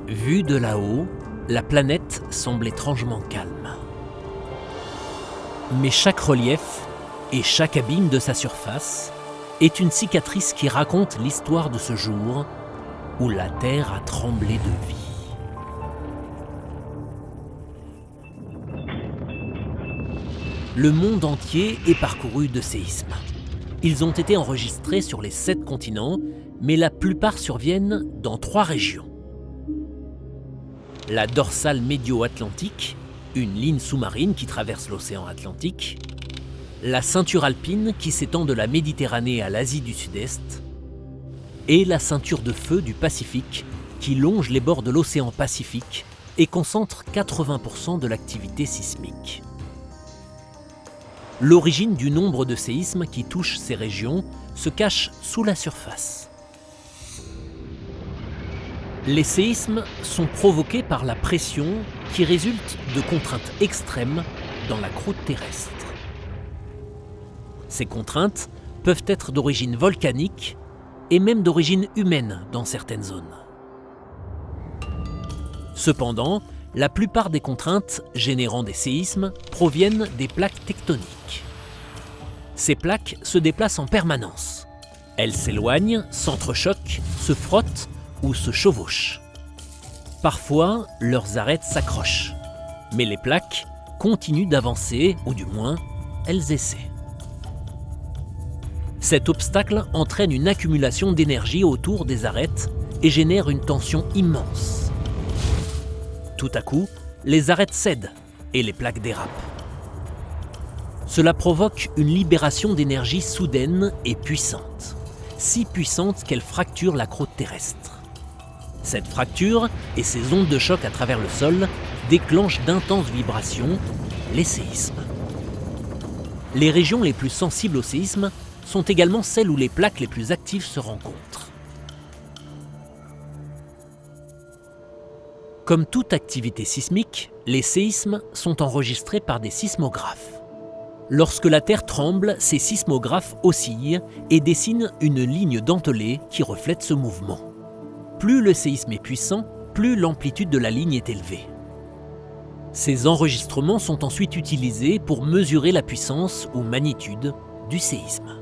Vue de là-haut, la planète semble étrangement calme. Mais chaque relief et chaque abîme de sa surface est une cicatrice qui raconte l'histoire de ce jour où la Terre a tremblé de vie. Le monde entier est parcouru de séismes. Ils ont été enregistrés sur les 7 continents, mais la plupart surviennent dans 3 régions. La dorsale médio-atlantique, une ligne sous-marine qui traverse l'océan Atlantique, la ceinture alpine qui s'étend de la Méditerranée à l'Asie du Sud-Est, et la ceinture de feu du Pacifique qui longe les bords de l'océan Pacifique et concentre 80% de l'activité sismique. L'origine du nombre de séismes qui touchent ces régions se cache sous la surface. Les séismes sont provoqués par la pression qui résulte de contraintes extrêmes dans la croûte terrestre. Ces contraintes peuvent être d'origine volcanique et même d'origine humaine dans certaines zones. Cependant, la plupart des contraintes générant des séismes proviennent des plaques tectoniques. Ces plaques se déplacent en permanence. Elles s'éloignent, s'entrechoquent, se frottent ou se chevauchent. Parfois, leurs arêtes s'accrochent, mais les plaques continuent d'avancer, ou du moins, elles essaient. Cet obstacle entraîne une accumulation d'énergie autour des arêtes et génère une tension immense. Tout à coup, les arêtes cèdent et les plaques dérapent. Cela provoque une libération d'énergie soudaine et puissante, si puissante qu'elle fracture la croûte terrestre. Cette fracture et ces ondes de choc à travers le sol déclenchent d'intenses vibrations, les séismes. Les régions les plus sensibles au séisme sont également celles où les plaques les plus actives se rencontrent. Comme toute activité sismique, les séismes sont enregistrés par des sismographes. Lorsque la Terre tremble, ces sismographes oscillent et dessinent une ligne dentelée qui reflète ce mouvement. Plus le séisme est puissant, plus l'amplitude de la ligne est élevée. Ces enregistrements sont ensuite utilisés pour mesurer la puissance ou magnitude du séisme.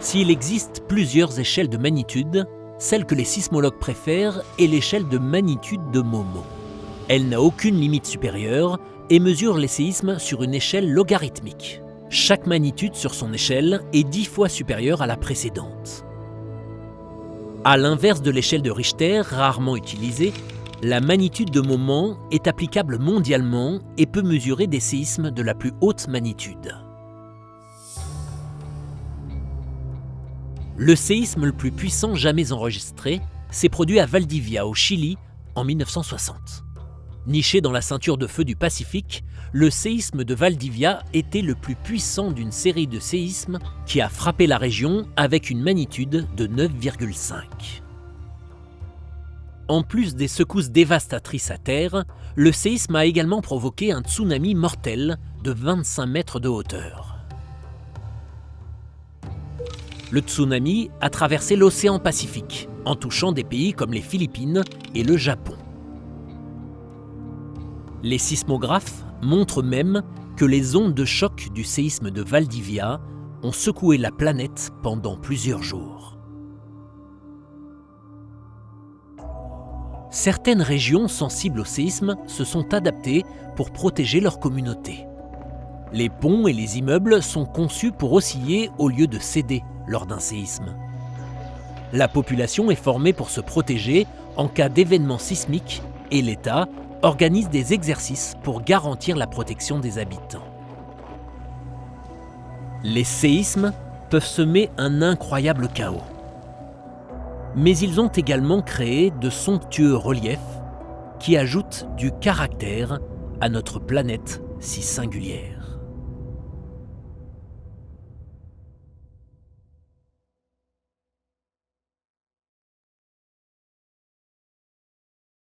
S'il existe plusieurs échelles de magnitude, celle que les sismologues préfèrent est l'échelle de magnitude de Momo. Elle n'a aucune limite supérieure et mesure les séismes sur une échelle logarithmique. Chaque magnitude sur son échelle est 10 fois supérieure à la précédente. À l'inverse de l'échelle de Richter, rarement utilisée, la magnitude de moment est applicable mondialement et peut mesurer des séismes de la plus haute magnitude. Le séisme le plus puissant jamais enregistré s'est produit à Valdivia, au Chili, en 1960. Niché dans la ceinture de feu du Pacifique, le séisme de Valdivia était le plus puissant d'une série de séismes qui a frappé la région avec une magnitude de 9,5. En plus des secousses dévastatrices à terre, le séisme a également provoqué un tsunami mortel de 25 mètres de hauteur. Le tsunami a traversé l'océan Pacifique, en touchant des pays comme les Philippines et le Japon. Les sismographes montrent même que les ondes de choc du séisme de Valdivia ont secoué la planète pendant plusieurs jours. Certaines régions sensibles au séisme se sont adaptées pour protéger leur communauté. Les ponts et les immeubles sont conçus pour osciller au lieu de céder lors d'un séisme. La population est formée pour se protéger en cas d'événement sismique et l'État organise des exercices pour garantir la protection des habitants. Les séismes peuvent semer un incroyable chaos. Mais ils ont également créé de somptueux reliefs qui ajoutent du caractère à notre planète si singulière.